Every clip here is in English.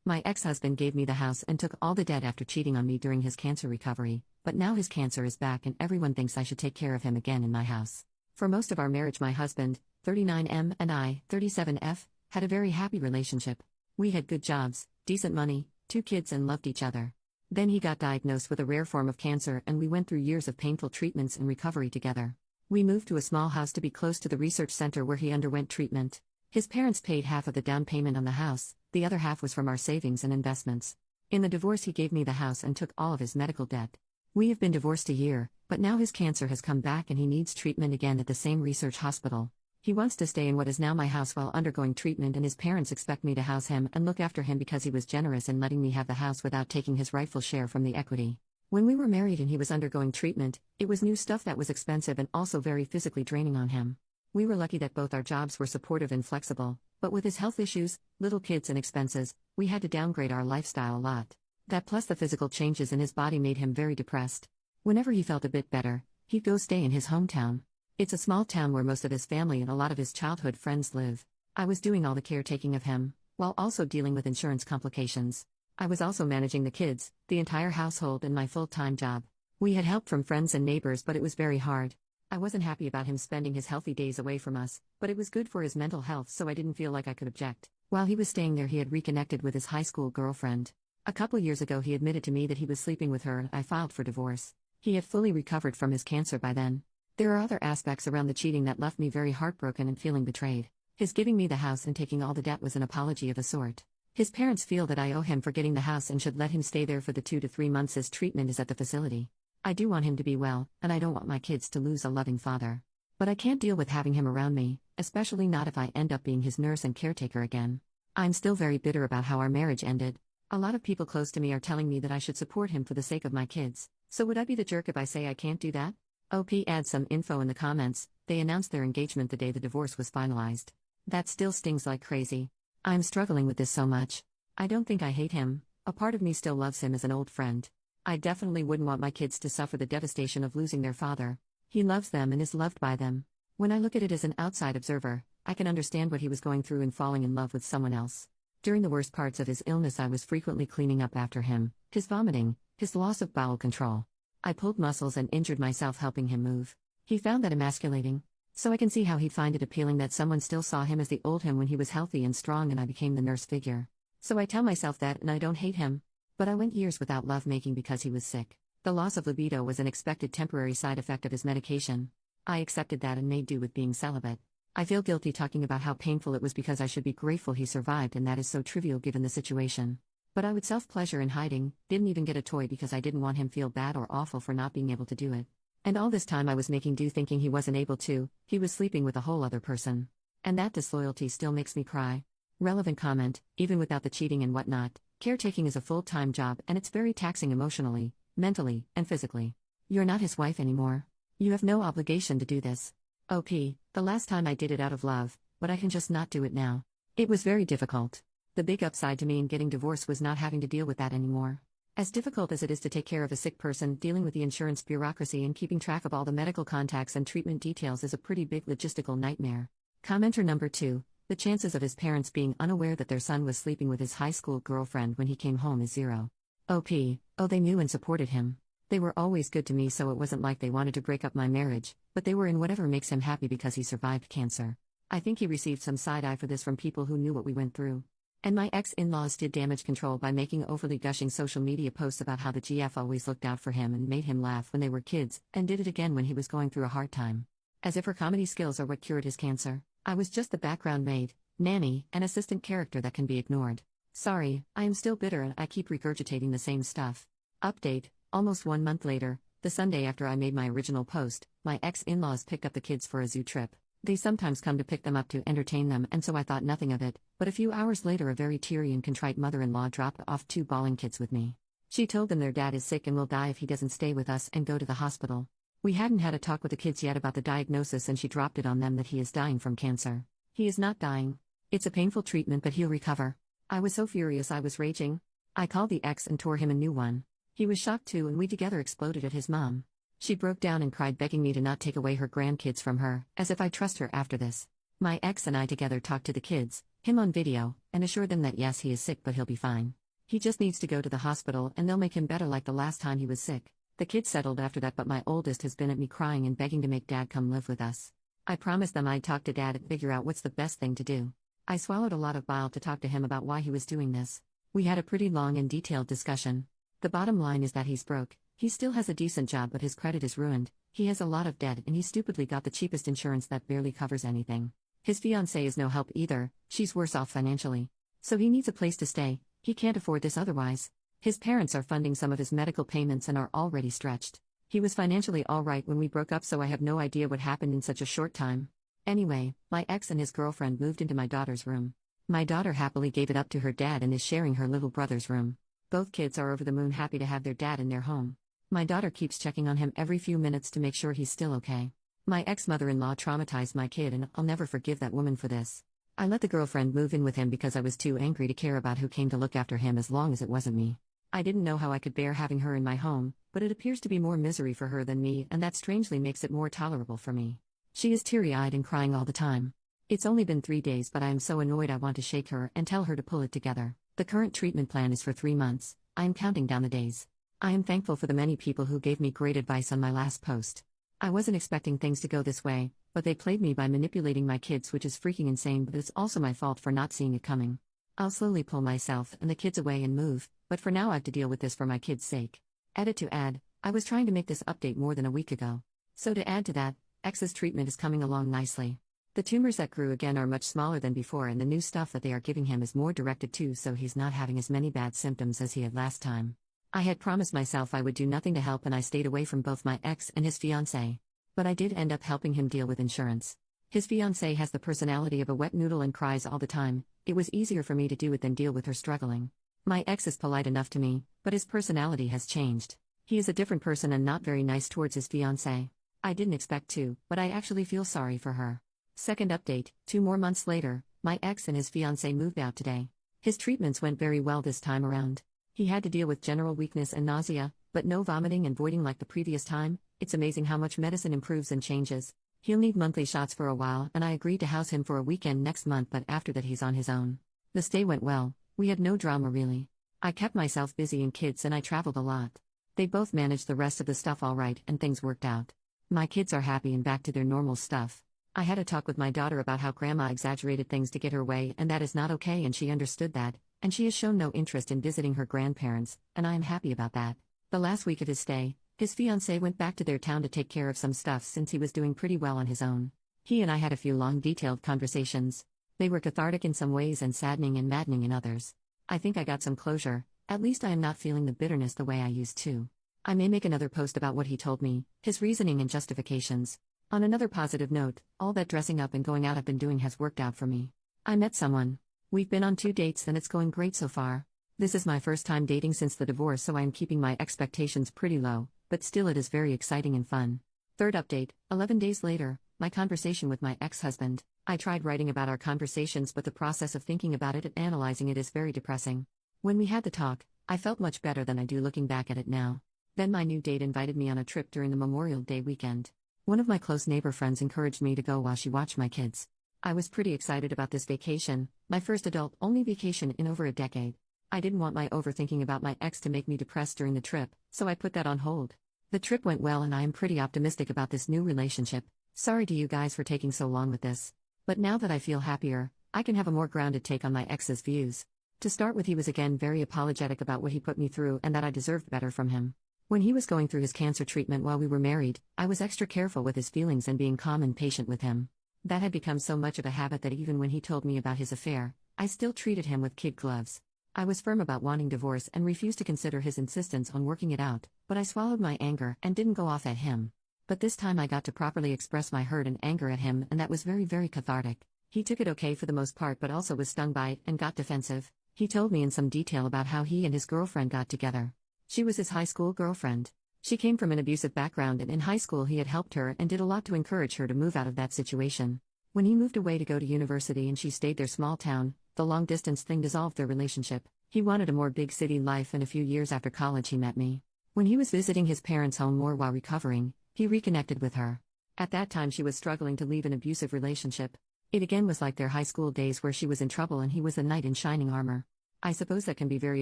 My ex-husband gave me the house and took all the debt after cheating on me during his cancer recovery, but now his cancer is back and everyone thinks I should take care of him again in my house. For most of our marriage my husband, 39M, and I, 37F, had a very happy relationship. We had good jobs, decent money, 2 kids and loved each other. Then he got diagnosed with a rare form of cancer and we went through years of painful treatments and recovery together. We moved to a small house to be close to the research center where he underwent treatment. His parents paid half of the down payment on the house, the other half was from our savings and investments. In the divorce he gave me the house and took all of his medical debt. We have been divorced a year, but now his cancer has come back and he needs treatment again at the same research hospital. He wants to stay in what is now my house while undergoing treatment and his parents expect me to house him and look after him because he was generous in letting me have the house without taking his rightful share from the equity. When we were married and he was undergoing treatment, it was new stuff that was expensive and also very physically draining on him. We were lucky that both our jobs were supportive and flexible, but with his health issues, little kids and expenses, we had to downgrade our lifestyle a lot. That plus the physical changes in his body made him very depressed. Whenever he felt a bit better, he'd go stay in his hometown. It's a small town where most of his family and a lot of his childhood friends live. I was doing all the caretaking of him, while also dealing with insurance complications. I was also managing the kids, the entire household and my full-time job. We had help from friends and neighbors but it was very hard. I wasn't happy about him spending his healthy days away from us, but it was good for his mental health so I didn't feel like I could object. While he was staying there he had reconnected with his high school girlfriend. A couple years ago he admitted to me that he was sleeping with her and I filed for divorce. He had fully recovered from his cancer by then. There are other aspects around the cheating that left me very heartbroken and feeling betrayed. His giving me the house and taking all the debt was an apology of a sort. His parents feel that I owe him for getting the house and should let him stay there for the 2 to 3 months his treatment is at the facility. I do want him to be well, and I don't want my kids to lose a loving father. But I can't deal with having him around me, especially not if I end up being his nurse and caretaker again. I'm still very bitter about how our marriage ended. A lot of people close to me are telling me that I should support him for the sake of my kids. So would I be the jerk if I say I can't do that? OP adds some info in the comments. They announced their engagement the day the divorce was finalized. That still stings like crazy. I'm struggling with this so much. I don't think I hate him. A part of me still loves him as an old friend. I definitely wouldn't want my kids to suffer the devastation of losing their father. He loves them and is loved by them. When I look at it as an outside observer, I can understand what he was going through in falling in love with someone else. During the worst parts of his illness I was frequently cleaning up after him, his vomiting, his loss of bowel control. I pulled muscles and injured myself helping him move. He found that emasculating. So I can see how he'd find it appealing that someone still saw him as the old him when he was healthy and strong and I became the nurse figure. So I tell myself that and I don't hate him. But I went years without lovemaking because he was sick. The loss of libido was an expected temporary side effect of his medication. I accepted that and made do with being celibate. I feel guilty talking about how painful it was because I should be grateful he survived and that is so trivial given the situation. But I would self-pleasure in hiding, didn't even get a toy because I didn't want him feel bad or awful for not being able to do it. And all this time I was making do thinking he wasn't able to, he was sleeping with a whole other person. And that disloyalty still makes me cry. Relevant comment, even without the cheating and whatnot, caretaking is a full-time job and it's very taxing emotionally, mentally, and physically. You're not his wife anymore. You have no obligation to do this. OP, the last time I did it out of love, but I can just not do it now. It was very difficult. The big upside to me in getting divorced was not having to deal with that anymore. As difficult as it is to take care of a sick person, dealing with the insurance bureaucracy and keeping track of all the medical contacts and treatment details is a pretty big logistical nightmare. Commenter number 2, the chances of his parents being unaware that their son was sleeping with his high school girlfriend when he came home is 0. OP, oh they knew and supported him. They were always good to me so it wasn't like they wanted to break up my marriage, but they were in whatever makes him happy because he survived cancer. I think he received some side-eye for this from people who knew what we went through. And my ex-in-laws did damage control by making overly gushing social media posts about how the GF always looked out for him and made him laugh when they were kids, and did it again when he was going through a hard time. As if her comedy skills are what cured his cancer. I was just the background maid, nanny, and assistant character that can be ignored. Sorry, I am still bitter and I keep regurgitating the same stuff. Update, almost 1 month later, the Sunday after I made my original post, my ex-in-laws picked up the kids for a zoo trip. They sometimes come to pick them up to entertain them and so I thought nothing of it, but a few hours later a very teary and contrite mother-in-law dropped off 2 bawling kids with me. She told them their dad is sick and will die if he doesn't stay with us and go to the hospital. We hadn't had a talk with the kids yet about the diagnosis and she dropped it on them that he is dying from cancer. He is not dying. It's a painful treatment but he'll recover. I was so furious I was raging. I called the ex and tore him a new one. He was shocked too and we together exploded at his mom. She broke down and cried begging me to not take away her grandkids from her, as if I trust her after this. My ex and I together talked to the kids, him on video, and assured them that yes, he is sick but he'll be fine. He just needs to go to the hospital and they'll make him better like the last time he was sick. The kids settled after that, but my oldest has been at me crying and begging to make Dad come live with us. I promised them I'd talk to Dad and figure out what's the best thing to do. I swallowed a lot of bile to talk to him about why he was doing this. We had a pretty long and detailed discussion. The bottom line is that he's broke. He still has a decent job but his credit is ruined. He has a lot of debt and he stupidly got the cheapest insurance that barely covers anything. His fiancée is no help either, she's worse off financially. So he needs a place to stay, he can't afford this otherwise. His parents are funding some of his medical payments and are already stretched. He was financially alright when we broke up, so I have no idea what happened in such a short time. Anyway, my ex and his girlfriend moved into my daughter's room. My daughter happily gave it up to her dad and is sharing her little brother's room. Both kids are over the moon happy to have their dad in their home. My daughter keeps checking on him every few minutes to make sure he's still okay. My ex-mother-in-law traumatized my kid and I'll never forgive that woman for this. I let the girlfriend move in with him because I was too angry to care about who came to look after him as long as it wasn't me. I didn't know how I could bear having her in my home, but it appears to be more misery for her than me, and that strangely makes it more tolerable for me. She is teary-eyed and crying all the time. It's only been 3 days, but I am so annoyed I want to shake her and tell her to pull it together. The current treatment plan is for 3 months. I am counting down the days. I am thankful for the many people who gave me great advice on my last post. I wasn't expecting things to go this way, but they played me by manipulating my kids, which is freaking insane, but it's also my fault for not seeing it coming. I'll slowly pull myself and the kids away and move, but for now I have to deal with this for my kids' sake. Edit to add, I was trying to make this update more than a week ago. So to add to that, X's treatment is coming along nicely. The tumors that grew again are much smaller than before, and the new stuff that they are giving him is more directed too, so he's not having as many bad symptoms as he had last time. I had promised myself I would do nothing to help, and I stayed away from both my ex and his fiancée. But I did end up helping him deal with insurance. His fiancée has the personality of a wet noodle and cries all the time. It was easier for me to do it than deal with her struggling. My ex is polite enough to me, but his personality has changed. He is a different person and not very nice towards his fiancée. I didn't expect to, but I actually feel sorry for her. Second update, 2 more months later, my ex and his fiancée moved out today. His treatments went very well this time around. He had to deal with general weakness and nausea, but no vomiting and voiding like the previous time. It's amazing how much medicine improves and changes. He'll need monthly shots for a while, and I agreed to house him for a weekend next month, but after that he's on his own. The stay went well. We had no drama really. I kept myself busy in kids and I traveled a lot. They both managed the rest of the stuff all right and things worked out. My kids are happy and back to their normal stuff. I had a talk with my daughter about how grandma exaggerated things to get her way, and that is not okay, and she understood that, and she has shown no interest in visiting her grandparents, and I am happy about that. The last week of his stay, his fiancée went back to their town to take care of some stuff since he was doing pretty well on his own. He and I had a few long detailed conversations. They were cathartic in some ways and saddening and maddening in others. I think I got some closure. At least I am not feeling the bitterness the way I used to. I may make another post about what he told me, his reasoning and justifications. On another positive note, all that dressing up and going out I've been doing has worked out for me. I met someone. We've been on 2 dates and it's going great so far. This is my first time dating since the divorce, so I am keeping my expectations pretty low, but still it is very exciting and fun. Third update, 11 days later, my conversation with my ex-husband. I tried writing about our conversations, but the process of thinking about it and analyzing it is very depressing. When we had the talk, I felt much better than I do looking back at it now. Then my new date invited me on a trip during the Memorial Day weekend. One of my close neighbor friends encouraged me to go while she watched my kids. I was pretty excited about this vacation, my first adult-only vacation in over a decade. I didn't want my overthinking about my ex to make me depressed during the trip, so I put that on hold. The trip went well and I am pretty optimistic about this new relationship. Sorry to you guys for taking so long with this. But now that I feel happier, I can have a more grounded take on my ex's views. To start with, he was again very apologetic about what he put me through and that I deserved better from him. When he was going through his cancer treatment while we were married, I was extra careful with his feelings and being calm and patient with him. That had become so much of a habit that even when he told me about his affair, I still treated him with kid gloves. I was firm about wanting divorce and refused to consider his insistence on working it out, but I swallowed my anger and didn't go off at him. But this time I got to properly express my hurt and anger at him, and that was very, very cathartic. He took it okay for the most part, but also was stung by it and got defensive. He told me in some detail about how he and his girlfriend got together. She was his high school girlfriend. She came from an abusive background, and in high school he had helped her and did a lot to encourage her to move out of that situation. When he moved away to go to university and she stayed their small town, the long-distance thing dissolved their relationship. He wanted a more big city life, and a few years after college he met me. When he was visiting his parents' home more while recovering, he reconnected with her. At that time she was struggling to leave an abusive relationship. It again was like their high school days where she was in trouble and he was a knight in shining armor. I suppose that can be very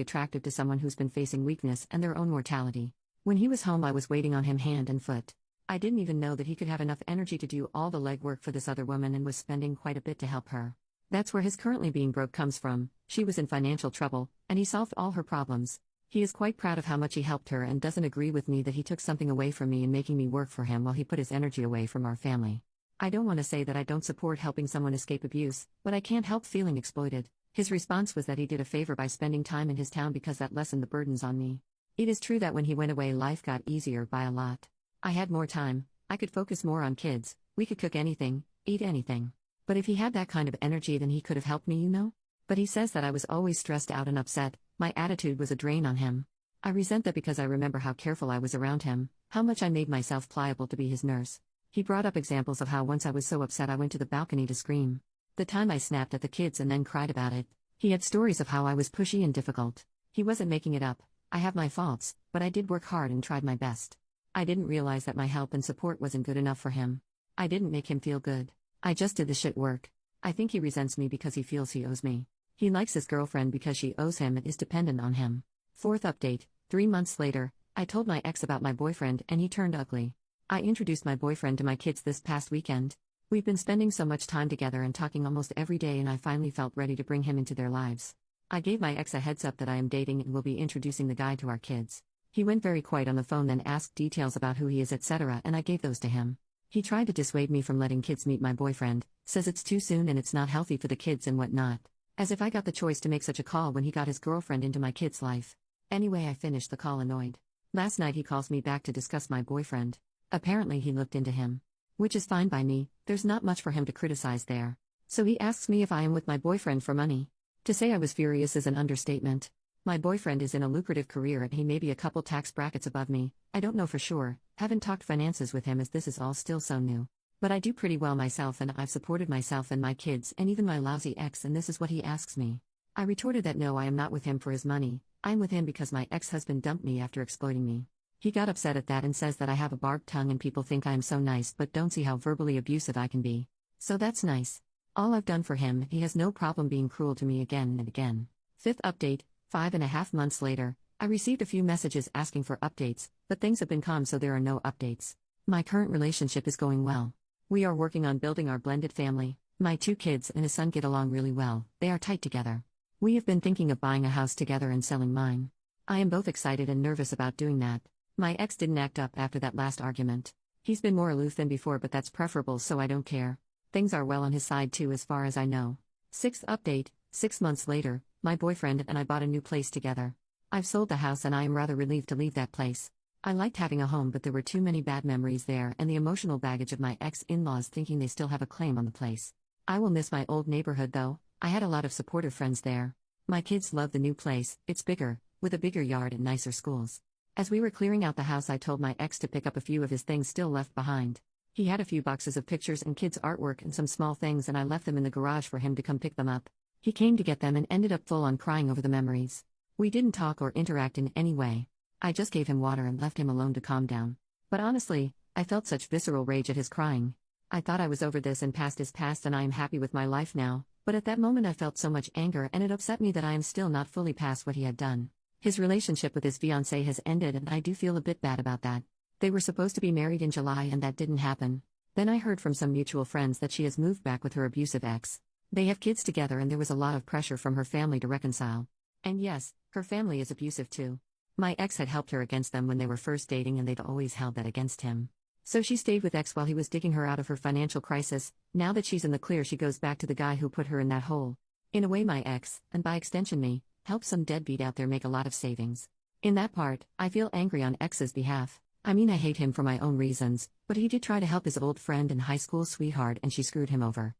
attractive to someone who's been facing weakness and their own mortality. When he was home, I was waiting on him hand and foot. I didn't even know that he could have enough energy to do all the legwork for this other woman and was spending quite a bit to help her. That's where his currently being broke comes from. She was in financial trouble, and he solved all her problems. He is quite proud of how much he helped her and doesn't agree with me that he took something away from me in making me work for him while he put his energy away from our family. I don't want to say that I don't support helping someone escape abuse, but I can't help feeling exploited. His response was that he did a favor by spending time in his town because that lessened the burdens on me. It is true that when he went away, life got easier by a lot. I had more time, I could focus more on kids, we could cook anything, eat anything. But if he had that kind of energy, then he could have helped me, you know? But he says that I was always stressed out and upset, my attitude was a drain on him. I resent that because I remember how careful I was around him, how much I made myself pliable to be his nurse. He brought up examples of how once I was so upset I went to the balcony to scream. The time I snapped at the kids and then cried about it. He had stories of how I was pushy and difficult. He wasn't making it up. I have my faults, but I did work hard and tried my best. I didn't realize that my help and support wasn't good enough for him. I didn't make him feel good. I just did the shit work. I think he resents me because he feels he owes me. He likes his girlfriend because she owes him and is dependent on him. Fourth update, 3 months later, I told my ex about my boyfriend and he turned ugly. I introduced my boyfriend to my kids this past weekend. We've been spending so much time together and talking almost every day, and I finally felt ready to bring him into their lives. I gave my ex a heads up that I am dating and will be introducing the guy to our kids. He went very quiet on the phone, then asked details about who he is, etc., and I gave those to him. He tried to dissuade me from letting kids meet my boyfriend, says it's too soon and it's not healthy for the kids and whatnot. As if I got the choice to make such a call when he got his girlfriend into my kid's life. Anyway, I finished the call annoyed. Last night he calls me back to discuss my boyfriend. Apparently he looked into him. Which is fine by me, there's not much for him to criticize there. So he asks me if I am with my boyfriend for money. To say I was furious is an understatement. My boyfriend is in a lucrative career and he may be a couple tax brackets above me, I don't know for sure, haven't talked finances with him as this is all still so new. But I do pretty well myself and I've supported myself and my kids and even my lousy ex, and this is what he asks me. I retorted that no, I am not with him for his money, I'm with him because my ex-husband dumped me after exploiting me. He got upset at that and says that I have a barbed tongue and people think I am so nice but don't see how verbally abusive I can be. So that's nice. All I've done for him, he has no problem being cruel to me again and again. Fifth update, 5.5 months later, I received a few messages asking for updates, but things have been calm so there are no updates. My current relationship is going well. We are working on building our blended family. My 2 kids and his son get along really well, they are tight together. We have been thinking of buying a house together and selling mine. I am both excited and nervous about doing that. My ex didn't act up after that last argument. He's been more aloof than before, but that's preferable, so I don't care. Things are well on his side too as far as I know. Sixth update, 6 months later, my boyfriend and I bought a new place together. I've sold the house and I am rather relieved to leave that place. I liked having a home, but there were too many bad memories there and the emotional baggage of my ex-in-laws thinking they still have a claim on the place. I will miss my old neighborhood though, I had a lot of supportive friends there. My kids love the new place, it's bigger, with a bigger yard and nicer schools. As we were clearing out the house, I told my ex to pick up a few of his things still left behind. He had a few boxes of pictures and kids' artwork and some small things, and I left them in the garage for him to come pick them up. He came to get them and ended up full on crying over the memories. We didn't talk or interact in any way. I just gave him water and left him alone to calm down. But honestly, I felt such visceral rage at his crying. I thought I was over this and past his past and I am happy with my life now, but at that moment I felt so much anger and it upset me that I am still not fully past what he had done. His relationship with his fiancée has ended and I do feel a bit bad about that. They were supposed to be married in July and that didn't happen. Then I heard from some mutual friends that she has moved back with her abusive ex. They have kids together and there was a lot of pressure from her family to reconcile. And yes, her family is abusive too. My ex had helped her against them when they were first dating and they'd always held that against him. So she stayed with ex while he was digging her out of her financial crisis. Now that she's in the clear, she goes back to the guy who put her in that hole. In a way, my ex, and by extension me, helped some deadbeat out there make a lot of savings. In that part, I feel angry on ex's behalf. I mean, I hate him for my own reasons, but he did try to help his old friend and high school sweetheart and she screwed him over.